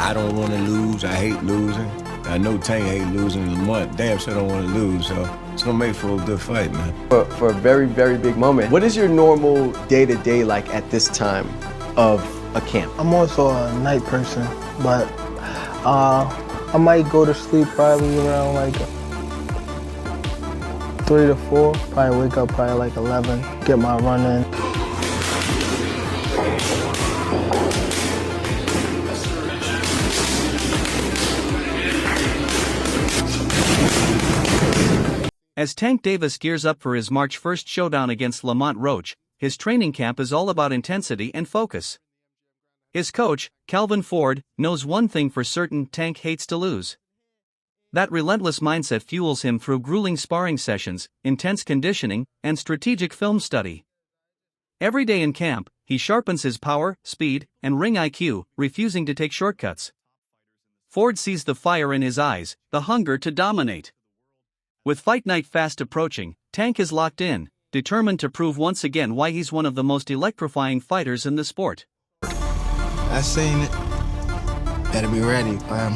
I don't want to lose. I hate losing. I know Tank hate losing. Lamont damn sure don't want to lose, so it's gonna make for a good fight, man. For a very, very big moment. What is your normal day-to-day like at this time of a camp? I'm also a night person, but I might go to sleep probably around like 3 to 4. Probably wake up probably like 11, get my run in. As Tank Davis gears up for his March 1st showdown against Lamont Roach, his training camp is all about intensity and focus. His coach, Calvin Ford, knows one thing for certain: Tank hates to lose. That relentless mindset fuels him through grueling sparring sessions, intense conditioning, and strategic film study. Every day in camp, he sharpens his power, speed, and ring IQ, refusing to take shortcuts. Ford sees the fire in his eyes, the hunger to dominate. With fight night fast approaching, Tank is locked in, determined to prove once again why he's one of the most electrifying fighters in the sport. I seen it. Better be ready, fam.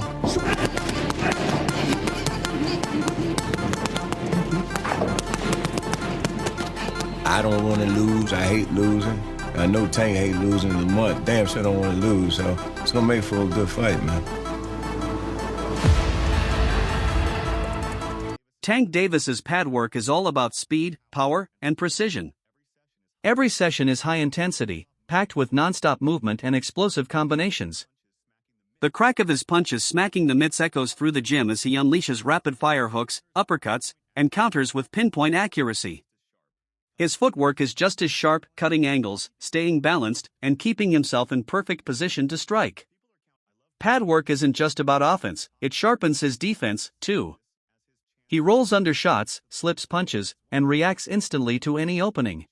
I don't want to lose. I hate losing. I know Tank hate losing. Lamont damn sure don't want to lose, so it's gonna make for a good fight, man. Tank Davis's pad work is all about speed, power, and precision. Every session is high intensity, packed with non-stop movement and explosive combinations. The crack of his punches smacking the mitts echoes through the gym as he unleashes rapid-fire hooks, uppercuts, and counters with pinpoint accuracy. His footwork is just as sharp, cutting angles, staying balanced, and keeping himself in perfect position to strike. Pad work isn't just about offense, it sharpens his defense, too. He rolls under shots, slips punches, and reacts instantly to any opening.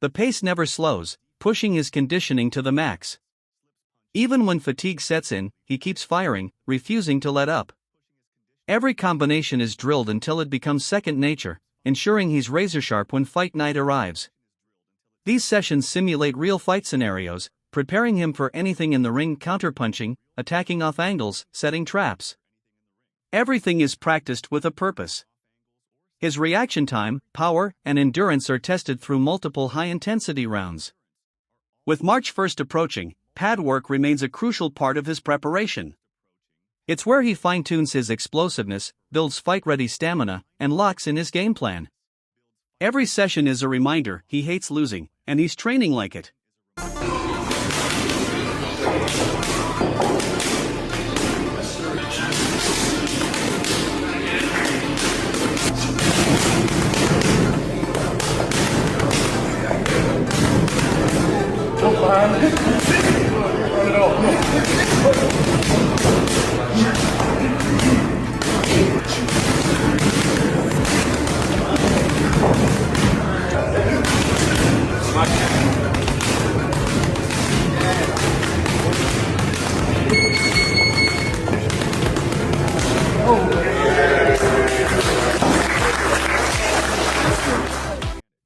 The pace never slows, pushing his conditioning to the max. Even when fatigue sets in, he keeps firing, refusing to let up. Every combination is drilled until it becomes second nature, ensuring he's razor-sharp when fight night arrives. These sessions simulate real fight scenarios, preparing him for anything in the ring: counterpunching, attacking off angles, setting traps. Everything is practiced with a purpose. His reaction time, power, and endurance are tested through multiple high-intensity rounds. With March 1st approaching, pad work remains a crucial part of his preparation. It's where he fine-tunes his explosiveness, builds fight-ready stamina, and locks in his game plan. Every session is a reminder he hates losing, and he's training like it.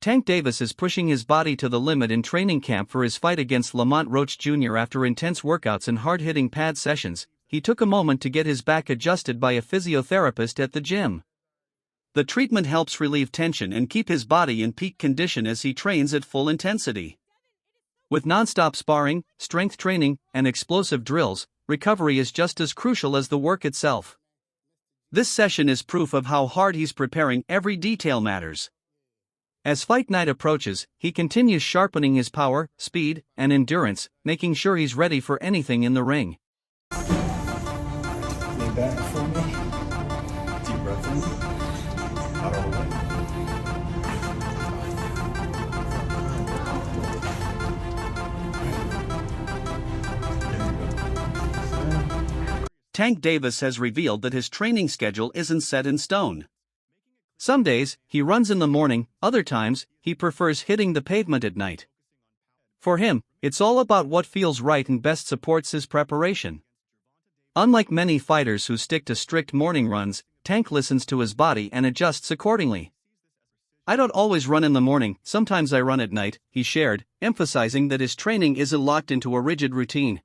Tank Davis is pushing his body to the limit in training camp for his fight against Lamont Roach Jr. After intense workouts and hard-hitting pad sessions, he took a moment to get his back adjusted by a physiotherapist at the gym. The treatment helps relieve tension and keep his body in peak condition as he trains at full intensity. With non-stop sparring, strength training, and explosive drills, recovery is just as crucial as the work itself. This session is proof of how hard he's preparing. Every detail matters. As fight night approaches, he continues sharpening his power, speed, and endurance, making sure he's ready for anything in the ring. Lay back for me. Deep breath in. Out all the way. Tank Davis has revealed that his training schedule isn't set in stone. Some days, he runs in the morning, other times, he prefers hitting the pavement at night. For him, it's all about what feels right and best supports his preparation. Unlike many fighters who stick to strict morning runs, Tank listens to his body and adjusts accordingly. "I don't always run in the morning, sometimes I run at night," he shared, emphasizing that his training isn't locked into a rigid routine.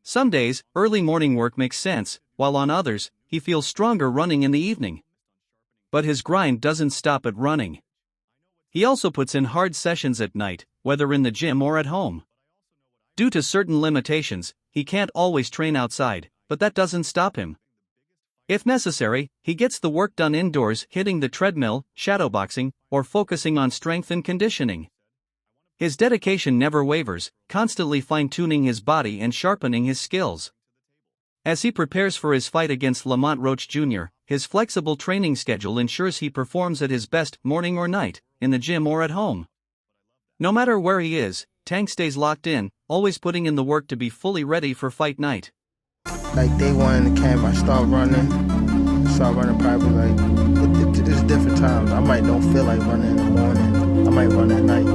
Some days, early morning work makes sense, while on others, he feels stronger running in the evening. But his grind doesn't stop at running. He also puts in hard sessions at night, whether in the gym or at home. Due to certain limitations, he can't always train outside, but that doesn't stop him. If necessary, he gets the work done indoors, hitting the treadmill, shadowboxing, or focusing on strength and conditioning. His dedication never wavers, constantly fine-tuning his body and sharpening his skills. As he prepares for his fight against Lamont Roach Jr., his flexible training schedule ensures he performs at his best, morning or night, in the gym or at home. No matter where he is, Tank stays locked in, always putting in the work to be fully ready for fight night. Like day one in the camp, I start running probably like, it's different times. I might don't feel like running in the morning, I might run at night.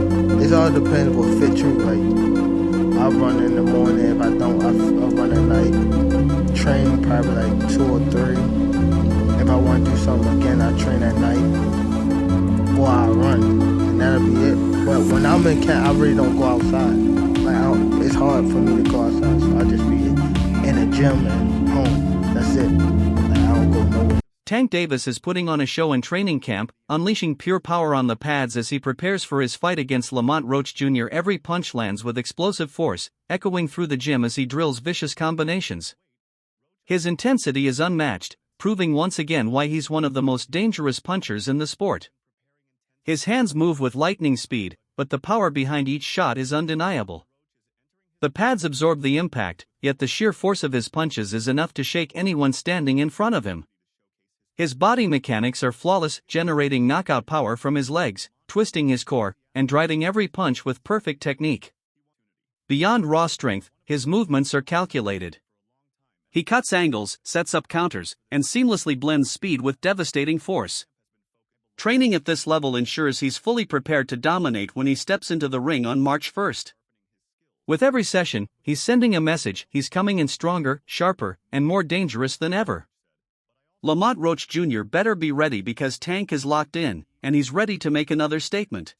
It all depends what fits you. Like, I'll run in the morning, if I don't, I'll run at night. Train probably like 2 or 3. If I want to do something again, I train at night, or I run, and that'll be it. But when I'm in camp, I really don't go outside. Like, it's hard for me to go outside, so I just be in the gym and home. That's it. Like, I don't go nowhere. Tank Davis is putting on a show in training camp, unleashing pure power on the pads as he prepares for his fight against Lamont Roach Jr. Every punch lands with explosive force, echoing through the gym as he drills vicious combinations. His intensity is unmatched, proving once again why he's one of the most dangerous punchers in the sport. His hands move with lightning speed, but the power behind each shot is undeniable. The pads absorb the impact, yet the sheer force of his punches is enough to shake anyone standing in front of him. His body mechanics are flawless, generating knockout power from his legs, twisting his core, and driving every punch with perfect technique. Beyond raw strength, his movements are calculated. He cuts angles, sets up counters, and seamlessly blends speed with devastating force. Training at this level ensures he's fully prepared to dominate when he steps into the ring on March 1st. With every session, he's sending a message: he's coming in stronger, sharper, and more dangerous than ever. Lamont Roach Jr. better be ready, because Tank is locked in, and he's ready to make another statement.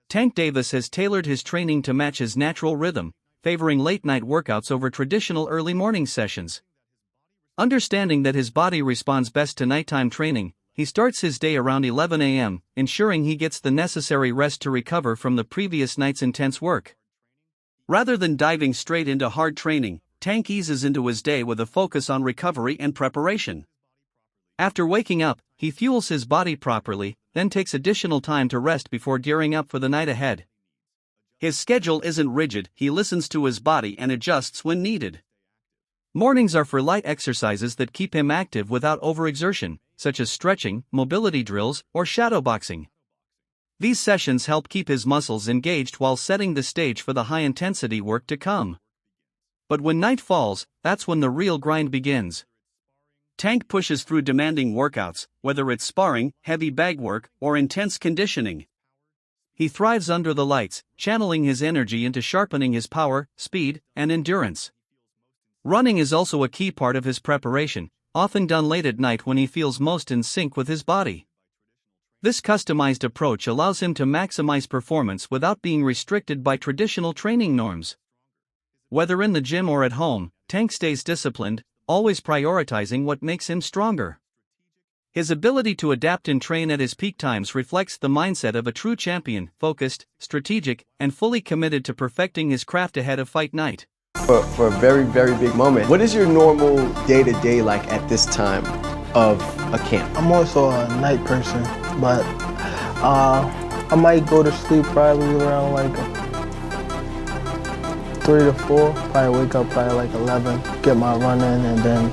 Tank Davis has tailored his training to match his natural rhythm, favoring late-night workouts over traditional early morning sessions. Understanding that his body responds best to nighttime training, he starts his day around 11 a.m., ensuring he gets the necessary rest to recover from the previous night's intense work. Rather than diving straight into hard training, Tank eases into his day with a focus on recovery and preparation. After waking up, he fuels his body properly, then takes additional time to rest before gearing up for the night ahead. His schedule isn't rigid, he listens to his body and adjusts when needed. Mornings are for light exercises that keep him active without overexertion, such as stretching, mobility drills, or shadowboxing. These sessions help keep his muscles engaged while setting the stage for the high-intensity work to come. But when night falls, that's when the real grind begins. Tank pushes through demanding workouts, whether it's sparring, heavy bag work, or intense conditioning. He thrives under the lights, channeling his energy into sharpening his power, speed, and endurance. Running is also a key part of his preparation, often done late at night when he feels most in sync with his body. This customized approach allows him to maximize performance without being restricted by traditional training norms. Whether in the gym or at home, Tank stays disciplined, always prioritizing what makes him stronger. His ability to adapt and train at his peak times reflects the mindset of a true champion, focused, strategic, and fully committed to perfecting his craft ahead of fight night. For a very, very big moment, what is your normal day-to-day like at this time of a camp? I'm also a night person, but I might go to sleep probably around like 3 to 4, probably wake up probably like 11, get my run in, and then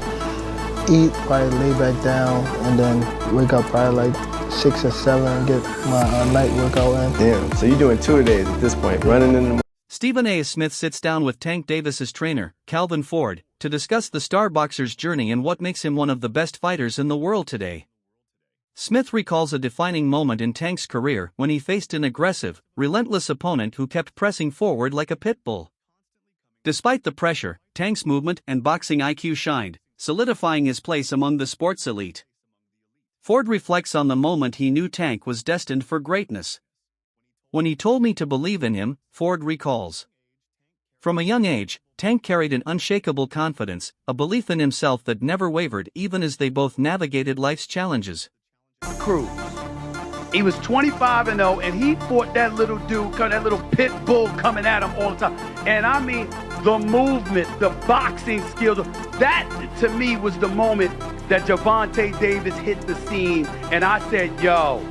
eat, probably lay back down, and then wake up probably like 6 or 7 and get my night workout in. Damn, so you're doing 2 a days at this point, running in the morning. Stephen A. Smith sits down with Tank Davis's trainer, Calvin Ford, to discuss the star boxer's journey and what makes him one of the best fighters in the world today. Smith recalls a defining moment in Tank's career when he faced an aggressive, relentless opponent who kept pressing forward like a pit bull. Despite the pressure, Tank's movement and boxing IQ shined, solidifying his place among the sports elite. Ford reflects on the moment he knew Tank was destined for greatness. When he told me to believe in him, Ford recalls. From a young age, Tank carried an unshakable confidence, a belief in himself that never wavered even as they both navigated life's challenges. Cruz. He was 25-0, and he fought that little dude, that little pit bull coming at him all the time. And I mean, the movement, the boxing skills, that to me was the moment that Gervonta Davis hit the scene, and I said, yo,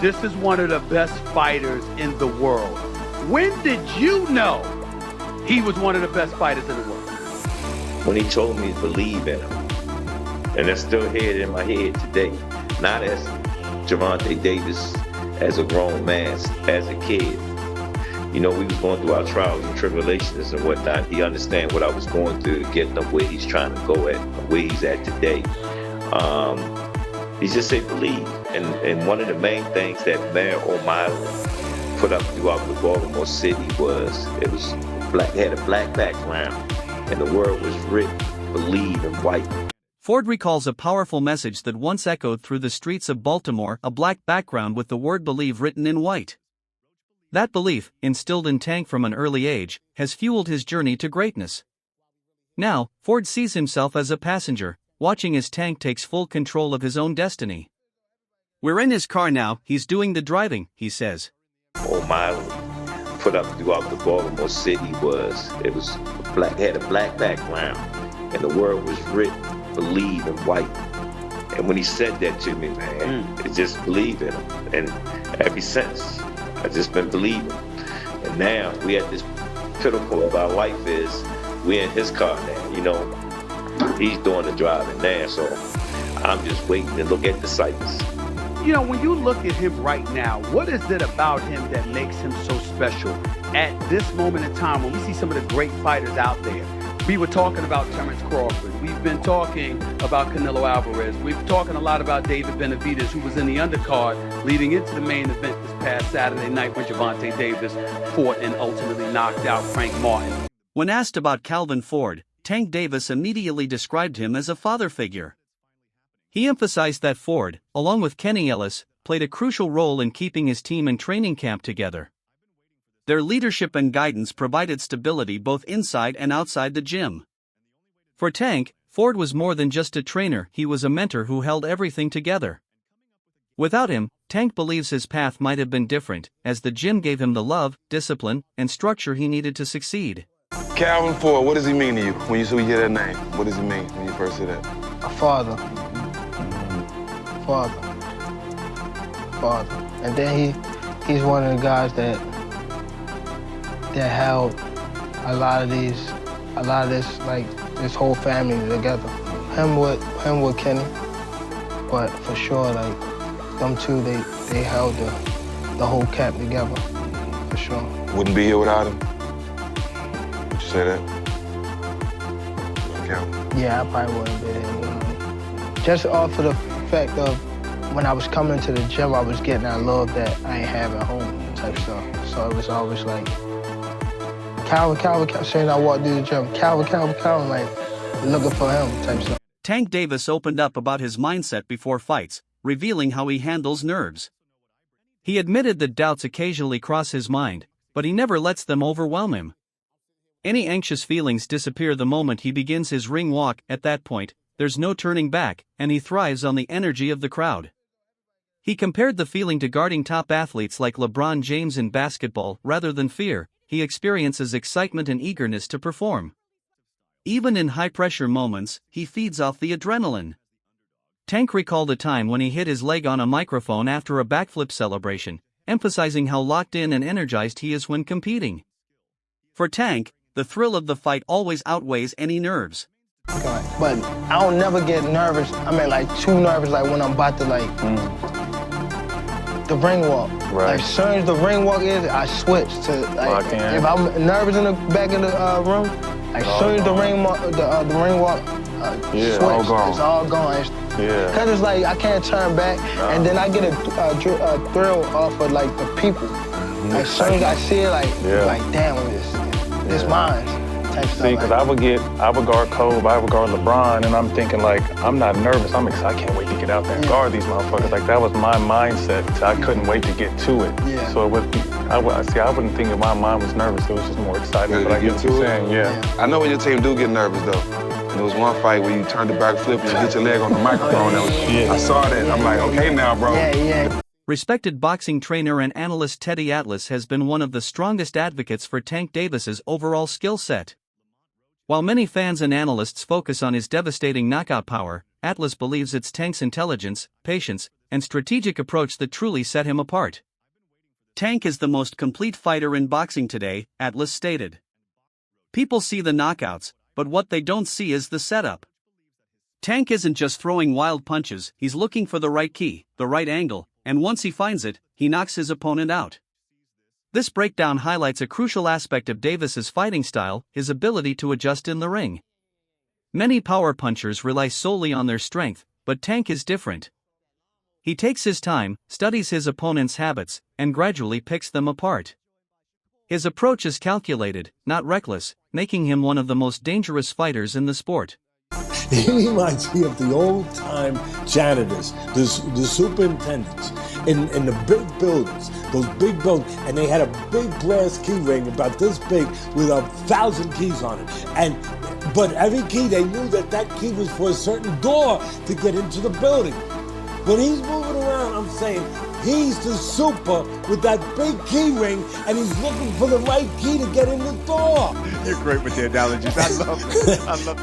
this is one of the best fighters in the world. When did you know he was one of the best fighters in the world? When he told me to believe in him. And that's still here in my head today. Not as Gervonta Davis, as a grown man, as a kid. You know, we was going through our trials and tribulations and whatnot. He understand what I was going through to get him where he's trying to go at, where he's at today. He just said believe. And one of the main things that Mayor O'Malley put up throughout the Baltimore City was, it was black, had a black background, and the word was written, believe in white. Ford recalls a powerful message that once echoed through the streets of Baltimore, a black background with the word believe written in white. That belief, instilled in Tank from an early age, has fueled his journey to greatness. Now, Ford sees himself as a passenger, watching as Tank takes full control of his own destiny. We're in his car now, he's doing the driving, he says. O'Malley put up throughout the Baltimore City was, it was black, had a black background, and the word was written, believe in white. And when he said that to me, man, it just believed in him. And ever since, I've just been believing. And now we at this pinnacle of our life is we're in his car now, you know. He's doing the driving now, so I'm just waiting to look at the sights. You know, when you look at him right now, what is it about him that makes him so special at this moment in time when we see some of the great fighters out there? We were talking about Terrence Crawford. We've been talking about Canelo Alvarez. We've been talking a lot about David Benavidez, who was in the undercard leading into the main event this past Saturday night when Gervonta Davis fought and ultimately knocked out Frank Martin. When asked about Calvin Ford, Tank Davis immediately described him as a father figure. He emphasized that Ford, along with Kenny Ellis, played a crucial role in keeping his team in training camp together. Their leadership and guidance provided stability both inside and outside the gym. For Tank, Ford was more than just a trainer, he was a mentor who held everything together. Without him, Tank believes his path might have been different, as the gym gave him the love, discipline, and structure he needed to succeed. Calvin Ford, what does he mean to you when you hear that name? What does it mean when you first hear that? A father. And then he's one of the guys that held a lot of this, like, this whole family together. Him with Kenny, but for sure, like, them two, they held the whole camp together, for sure. Wouldn't be here without him? Would you say that? Calvin? Yeah, I probably wouldn't be there. Just off of the fact of when I was coming to the gym, I was getting that love that I ain't have at home type stuff. So it was always like, Calvin, saying I walked through the gym, Calvin, like, looking for him type stuff. Tank Davis opened up about his mindset before fights, revealing how he handles nerves. He admitted that doubts occasionally cross his mind, but he never lets them overwhelm him. Any anxious feelings disappear the moment he begins his ring walk. At that point, there's no turning back, and he thrives on the energy of the crowd. He compared the feeling to guarding top athletes like LeBron James in basketball. Rather than fear, he experiences excitement and eagerness to perform. Even in high-pressure moments, he feeds off the adrenaline. Tank recalled a time when he hit his leg on a microphone after a backflip celebration, emphasizing how locked in and energized he is when competing. For Tank, the thrill of the fight always outweighs any nerves. But I don't never get nervous. I mean, like, too nervous, like when I'm about to, like, the ring walk. Right. Like, as soon as the ring walk is, I switch to, like, if I'm nervous in the back of the room, like, as soon as the ring walk, Yeah, switch. all gone. It's all gone. Yeah. Cause it's like I can't turn back, and then I get a thrill off of like the people. As soon as I see it, like damn, this mine. See, because I would guard Kobe, I would guard LeBron, and I'm thinking like, I'm not nervous, I'm excited, I can't wait to get out there and guard these motherfuckers. Like that was my mindset, so I couldn't wait to get to it. Yeah. So it would be, I wouldn't think that my mind was nervous, it was just more excitement, but I get what you're saying, yeah. I know when your team do get nervous though. And there was one fight where you turned the back flip and you hit your leg on the microphone. I saw that, I'm like, okay now, bro. Yeah. Respected boxing trainer and analyst Teddy Atlas has been one of the strongest advocates for Tank Davis's overall skill set. While many fans and analysts focus on his devastating knockout power, Atlas believes it's Tank's intelligence, patience, and strategic approach that truly set him apart. Tank is the most complete fighter in boxing today, Atlas stated. People see the knockouts, but what they don't see is the setup. Tank isn't just throwing wild punches, he's looking for the right key, the right angle, and once he finds it, he knocks his opponent out. This breakdown highlights a crucial aspect of Davis's fighting style, his ability to adjust in the ring. Many power punchers rely solely on their strength, but Tank is different. He takes his time, studies his opponent's habits, and gradually picks them apart. His approach is calculated, not reckless, making him one of the most dangerous fighters in the sport. He reminds me of the old-time janitors, the superintendents in the big buildings, those big buildings, and they had a big brass key ring about this big with 1,000 keys on it. But every key, they knew that key was for a certain door to get into the building. When he's moving around, I'm saying, he's the super with that big key ring, and he's looking for the right key to get in the door. You're great with the analogies. I love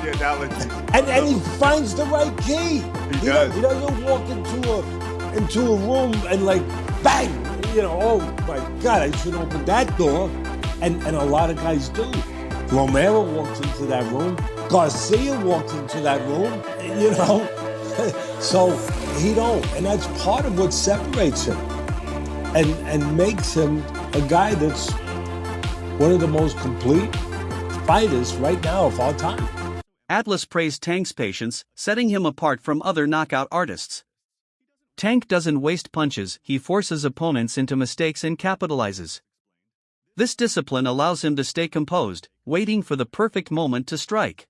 the analogies. And he finds the right key. He does. He doesn't walk into a room and like, bang, oh my God, I should open that door. And a lot of guys do. Romero walks into that room. Garcia walks into that room, So he don't. And that's part of what separates him and makes him a guy that's one of the most complete fighters right now of all time. Atlas praised Tank's patience, setting him apart from other knockout artists. Tank doesn't waste punches, he forces opponents into mistakes and capitalizes. This discipline allows him to stay composed, waiting for the perfect moment to strike.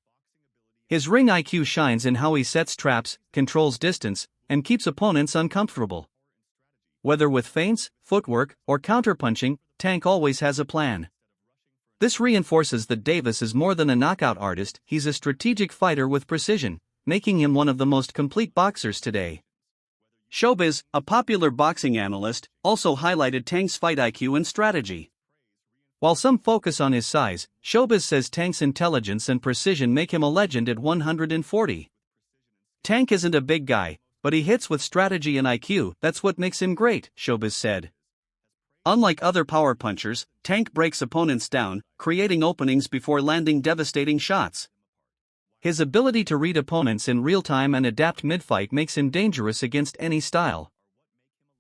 His ring IQ shines in how he sets traps, controls distance, and keeps opponents uncomfortable. Whether with feints, footwork, or counterpunching, Tank always has a plan. This reinforces that Davis is more than a knockout artist, he's a strategic fighter with precision, making him one of the most complete boxers today. Showbiz, a popular boxing analyst, also highlighted Tank's fight IQ and strategy. While some focus on his size, Showbiz says Tank's intelligence and precision make him a legend at 140. Tank isn't a big guy, but he hits with strategy and IQ, that's what makes him great, Showbiz said. Unlike other power punchers, Tank breaks opponents down, creating openings before landing devastating shots. His ability to read opponents in real time and adapt mid-fight makes him dangerous against any style.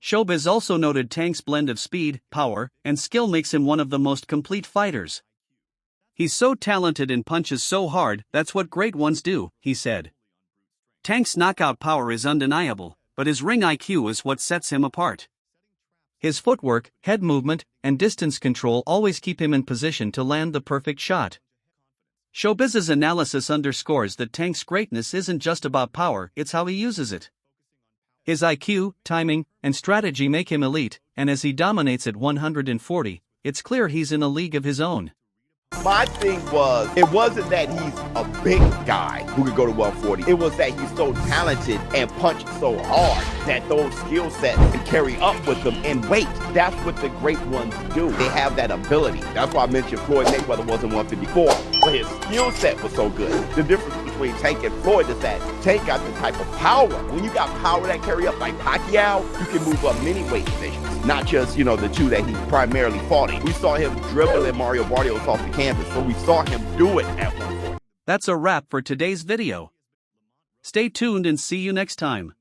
Showbiz also noted Tank's blend of speed, power, and skill makes him one of the most complete fighters. He's so talented and punches so hard, that's what great ones do, he said. Tank's knockout power is undeniable, but his ring IQ is what sets him apart. His footwork, head movement, and distance control always keep him in position to land the perfect shot. Showbiz's analysis underscores that Tank's greatness isn't just about power, it's how he uses it. His IQ, timing, and strategy make him elite, and as he dominates at 140, it's clear he's in a league of his own. My thing was, it wasn't that he's a big guy who could go to 140. It was that he's so talented and punched so hard that those skill sets can carry up with them in weight. That's what the great ones do. They have that ability. That's why I mentioned Floyd Mayweather wasn't 154, but his skill set was so good. The difference between Tank and Floyd is that Tank got the type of power. When you got power that carry up like Pacquiao, you can move up many weight divisions. Not just, the two that he primarily fought in. We saw him dribbling Mario Barrios off the canvas, so we saw him do it at 140. That's a wrap for today's video. Stay tuned and see you next time.